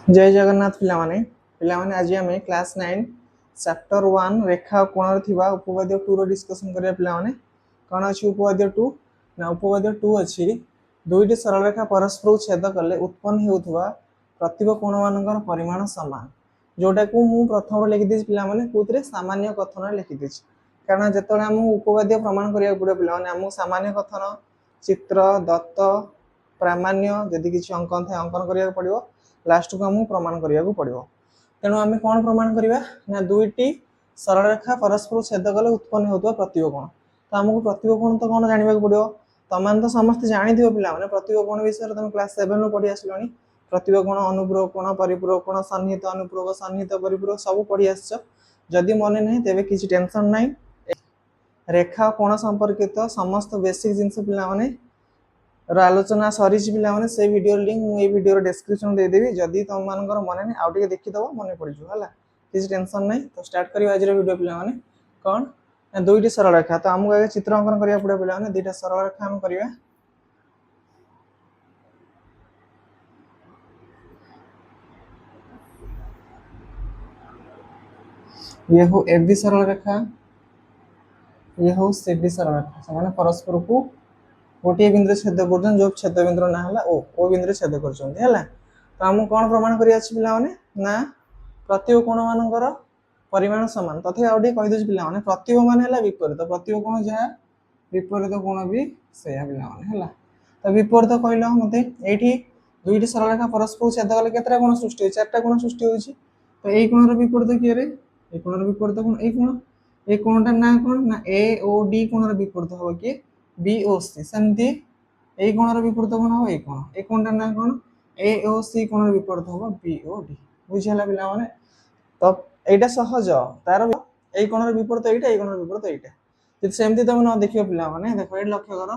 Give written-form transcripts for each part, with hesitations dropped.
जय जगन्नाथ पिलामाने आज आम क्लास 9 चैप्टर 1 रेखा कोण थिबा उपवाद्य 2 रो डिस्कशन करिया पिलामाने कोन अछि उपवाद्य 2 ना उपवाद्य 2 अछि दुईटी सरल रेखा परस्पर छेद कले उत्पन्न हेउथबा प्रतिब कोण मानकर परिमाण समान जोटा को मु प्रथम लिखि दिस पिलामाने कोतरे सामान्य कथन लिखि दिस कारण जेतले हम उपवाद्य प्रमाण करिया पड़े पिलामाने हम सामान्य कथन चित्र दत्त प्रामाण्य यदि किछि अंकन थे अंकन करिया पड़िबो लास्ट को हमको प्रमाण करिया को पड़िबो तेणु आम कौन प्रमाण करिबा ना दुईटी सरल रेखा परस्पर छेद कले उत्पन्न होतबा प्रतिब कोण तो हमको प्रतिब कोण तो कौन जानिबा को पड़िबो तमान तो समस्त जानि दियो पिला माने प्रतिब कोण विषय तुम क्लास 7 रो पढि आसलोनी प्रतिब कोण अनुपूरक कोण परिपूरक कोण सन्निहित अनुपूरक सन्निहित परिपूरक सब पढि आछो जदि मने नहीं तेबे किछि टेंशन नहीं रेखा कोण संपर्कित समस्त बेसिक जिंस पिला माने आलोचना सरी पे से वीडियो लिंक मुझे वीडियो डिस्क्रिप्शन दे देवी जदि तुम मान मन नहीं आउ देखीदब मन पड़ो है किसी टेंशन नहीं तो स्टार्ट करिए आज वीडियो पे कौन दुईटी सरल रेखा तो आमको आगे चित्र अंकन करा पड़े पे दुईटा सरल रेखा आम करवा ये हो ए बी सरल रेखा ये हो सी डी सरल रेखा से परस्पर को गोटे बिंदु छेद कर जो छेद बिंदु ना है ओ बिंदु छेद कर तो आमको कौन प्रमाण करिया पिलाने ना प्रतिब कोण मानकर परिमाण समान तथे आउटे कहीदे पिलाने प्रतिब मान है विपरीत प्रतिब कोण जहाँ विपरीत कोण भी से पिलाने तो विपरीत कहल मत ये दुईटी सरल रेखा परस्पर छेद कले केतटा कोण सृष्टि हो चार्टा कोण सृष्टि होती तो यही कोणर विपरीत किए ये कोणर विपरीत कोण ये कोणटा ना कौन ना ए ओ डी कोणर विपरीत हम किए बी ओ सी सेमती ए कोणर विपरीत कोण हम ये कोणटा ना कौन ए ओ सी कोणर विपरीत हम बी ओ डी बुझीला पिला माने तो एटा सहज तार ए कोणर विपरीत एटा ए कोणर विपरीत एटा जदि सेमती तुम न देखियो पिला माने देखो ए लक्ष्य कर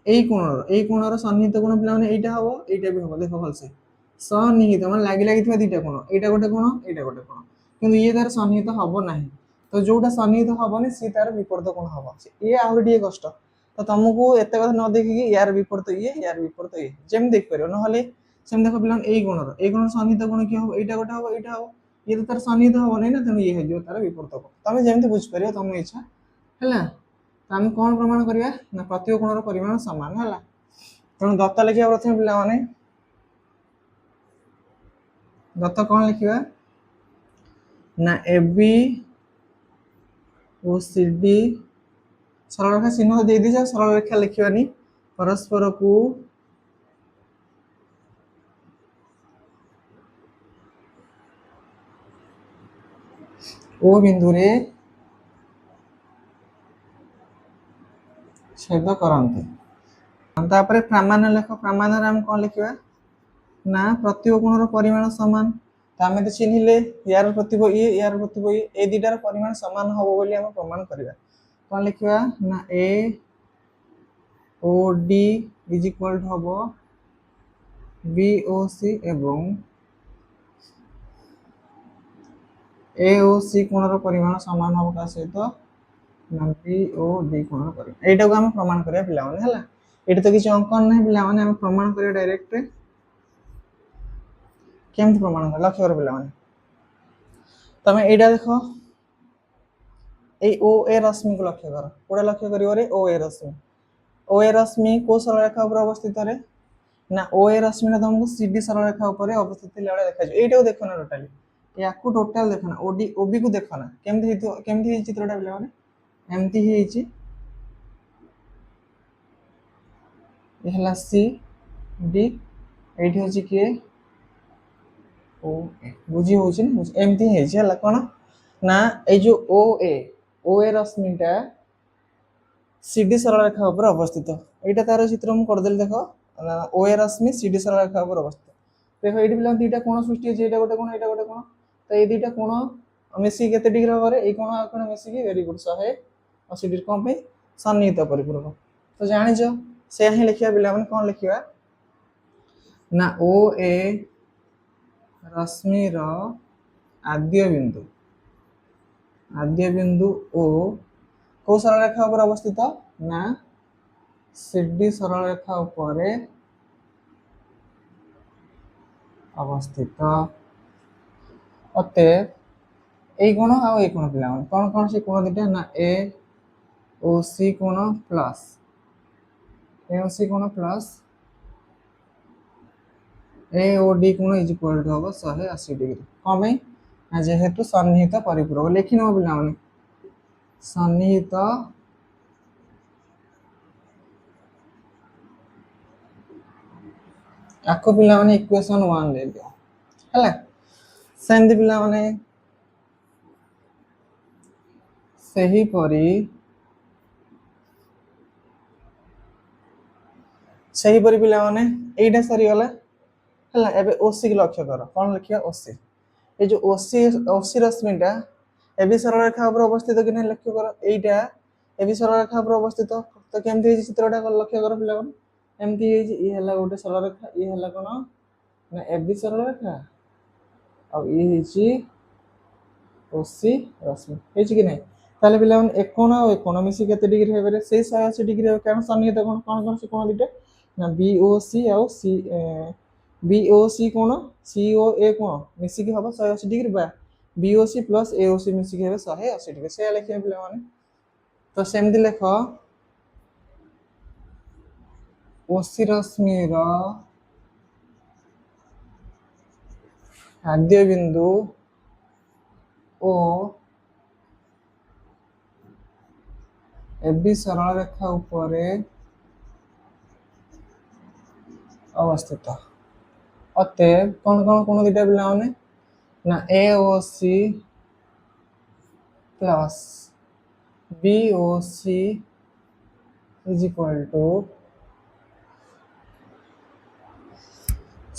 ए कोणर सन्निहित कोण पिला माने एटा हबो एटा भी हबो देखो भलसे सन्निहित माने लागी लागी थिबा दुईटा कोण एटा गोटे कोण एटा गोटे कोण किंतु ये तार सन्निहित हबो नाही तो जोटा सन्निहित हबनी सी तार विपरीत कोण हबो ये आहुरी टिके कष्ट तो तुमको एत कथा न देखिकी यार विपरीत यार विपरीत ये जमी देख पार ना सेम देख पिला ए कोणर सन्निहित कोण किए हम एटा गोटे हम एटा हम ये तो तार सन्निहित हम नहीं ना तेणु ये हो तार विपरीत कोण तुम जमी बुझीपर तुम इच्छा है तो आम कौन प्रमाण करवा ना प्रतिब कोणर परिमाण सामान है तेणु दत्त लिखा प्रथम पिला दत्त कौन लिखा ना A B O C D सरल रेखा चिन्ह दे दी सरल रेखा लिखानी परस्पर को ओ बिंदु रे छेद करते प्रामाण्य लेख प्रामाण्य आम कौन लिखा ना प्रतिब कोणर परिमाण सामान तो आम तो चिन्हले यार प्रतिब ये यार प्रतिब ये दुटार परिमाण सामान हम बोली आम प्रमाण करवा कौन लिखा ना A O D is equal to हम बी ओ सी एवं ए ओ सी कोणर परिमाण सामान हम का सहित ना बी ओ डी कोणर परिमाण एटा को हम प्रमाण करया पिला माने हला एटा तो किछ अंकन नहीं पिला माने हम प्रमाण करया डायरेक्ट केमति प्रमाण कर लक्ष्य कर पिला माने तमे एटा देखो ए ओ ए रश्मि को लक्ष्य कर कोडा लक्ष्य करियो रे ओ ए रश्मि को सरल रेखा ऊपर अवस्थित रे ना ओ ए रश्मि ना तुमको सीडी सरल रेखा ऊपर अवस्थित लेवल देखा जो एटा को देखो ना टोटली याकू टोटल देखना ओडी ओबी को देखना केमति चित्रटा पिला माने एमती ही ची यहला सी डी एठी होची के ओ ए बुझी होची ना एमती हे ची हला कोन ना ए जो ओ ए रश्मिटा सीडी सरल रेखा ऊपर अवस्थित एटा तार चित्र हम कर देल देखो ओ ए रश्मि सीडी सरल रेखा ऊपर अवस्थित देखो एठी पिला दुईटा कोण सृष्टि होची एटा गोटे कोण तो ये दुईटा कोण मिसी केते डिग्री हबरे ए कोण मिसी की वेरी गुड 180 डिग्री कौन पे सन्निहित परिपूरक तो जानिछ से ही लिखिया पिला माने कोन लिखिया ना ओ ए रश्मि रो आद्य बिंदु ओ को सरल रेखा ऊपर अवस्थित ना सीडी सरल रेखा ऊपर अवस्थित अतएव এই কোণ আর এই কোণ পিলাମାନେ কোণ কোণ সে কোণ দুইটা না এ ও সি কোণ প্লাস এ ও সি কোণ প্লাস ए ओ डी कोण इज इक्वल टू हम 180 डिग्री कौन भाई ना जेहेतु सन्निहित परिपूरक लिखि नब पिलाମାନେ सन्निहित याको पिलाମାନେ इक्वेशन 1 ले लियो हला सेंदी पिलाମାନେ सही परी पिलाମାନେ एटा सरी गला हला एबे ओसी के लक्ष्य कर कोन लिखिया ओसी ए जो ओसी ओसी रश्मिटा एबी सरल रेखा ऊपर अवस्थित कि नहीं लक्ष्य कर एटा एबी सरल रेखा ऊपर अवस्थित तो केमथि हे चित्रटा लक्ष्य कर पिलाମାନେ एमथि हे ई हला गोटे सरल रेखा ई हला कोन ना एबी सरल रेखा आ ई हे ओसी रश्मि हे कि नहीं ताले पिलाମାନେ एक कोण आ एक कोण मिसी केते डिग्री हेबे से 180 डिग्री हे कारण सन्निहित कोण कोन कोन से कोण दिटे ना बीओसी आ सी बीओसी कोण सीओए कोण मिसी के हबो 180 डिग्री बा बीओसी प्लस एओसी मिसी के हेबे 180 डिग्री से लिखे पिलाମାନେ तो सेमति लेख ओसी रश्मि रो आद्य बिंदु ओ एबी सरल रेखा ऊपर अवस्थित अतएव कौन कौन कौन दुटा पिलाମାନେ ना AOC plus BOC is equal to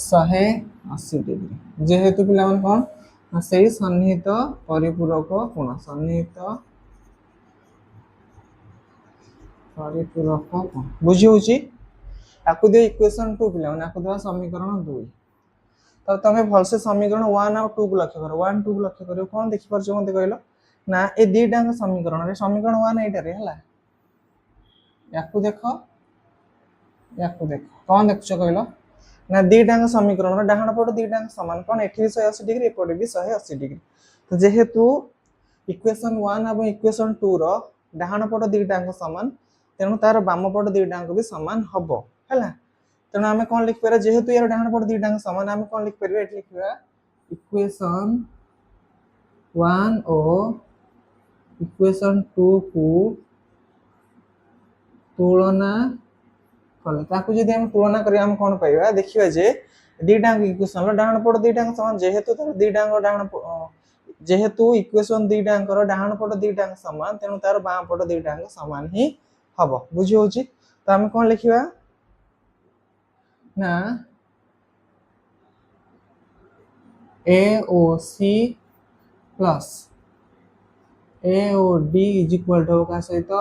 180 degree जेहेतु पिलाମାନେ कौन ना सही सन्निहित परिपूरक कोण सन्निहित परिपूरक कोण बुझी होची याकु दे इक्वेशन 2 पिलाମାନେ याकु दे समीकरण 2 तो तमे भल से समीकरण 1 और 2 को लक्ष्य करो 1 2 को लक्ष्य करो कोन देखि परछ मते कहलो ना ए दीटा समीकरण रे समीकरण 1 एटा रे हला याकु देखो कोन देखछ कहलो ना दीटा समीकरण रे डाहण पट दीटा समान कोन एठी 180 डिग्री एपटे भी 180 डिग्री तो जेहेतु इक्वेशन 1 और इक्वेशन 2 रो डाहण पट दीटा समान तेनु तार बाम पट दीटा भी समान हबो हला तेणु आम कौन लिखिपर जेहेतु यार डाण पट दुईटा सामान आम कौन लिखिपर ये लिखा इक्वेशन 1 और इक्वेशन 2 को तुलना कले ताकू जदि हम तुलना करिया हम कौन पाइबा देखिबा जे दुईटा इक्वेशन डाण पट दुईटा समान जेहेतु तार दुईटा डाण जेहेतु इक्वेशन दुईटा डाण पट दुईटा समान तेणु तार बाम पट दुईटा समान ही हबो बुझी होची तो आम कौन लिखिबा ना AOC plus AOD is equal to का सहित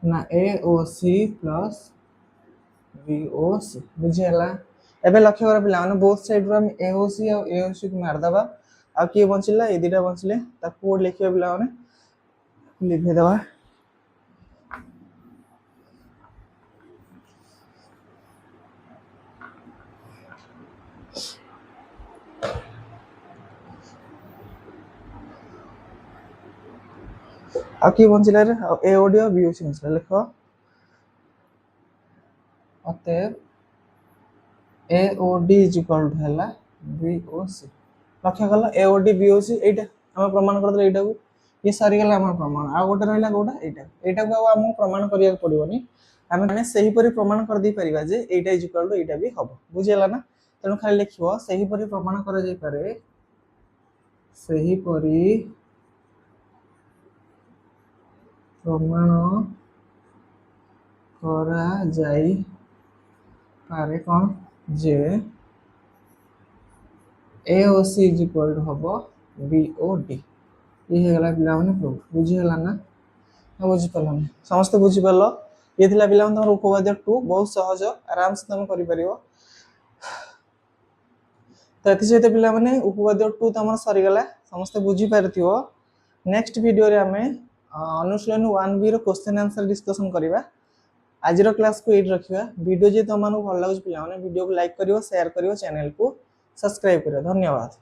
ना AOC प्लस BOC बुझियला एबे लक्ष्य कर पिला माने बोथ साइड रो हम AOC और AOC को मार दबा आ की बंचिला ए दिटा बंचले ता कोड लिखियो पिला माने लिखि दबा आ की बंचिला रे AOD और BOC बंचिला लिखो अतएव AOD इज इक्वल टू हैला BOC लक्ष्य कला AOD BOC एटा हम प्रमाण कर दे एटा को ये सारी गला हम प्रमाण आ गोटे रहला गोटा एटा को हम प्रमाण करिया पड़िबोनी हम माने सही परि प्रमाण कर दी परिबा जे एटा इज इक्वल टू एटा भी हबो बुझियला ना तेनु खाली लिखिबो सही परि प्रमाण कर जाई पारे सही परि प्रमाण करा जाई पारे कौन जे AOC इज इक्वल टू हबो BOD ये हेगला पिला माने प्रूफ बुझी हला ना बुझी पलनी समस्त बुझी पल्लो ये थिला पिला माने तमर उपवाद्य 2 बहुत सहज आराम से तुम करि परिबो तो एथि सहित पिला माने उपवाद्य 2 तमर सरी गला समस्त बुझी पारथियो नेक्स्ट वीडियो रे हमें अनुशीलन 1B रो क्वेश्चन आंसर डिस्कशन करिबा आज रो क्लास को एट रखिबा वीडियो जे तमन भल लागो पिला माने वीडियो को लाइक करियो शेयर करियो चैनल को सब्सक्राइब करियो। धन्यवाद।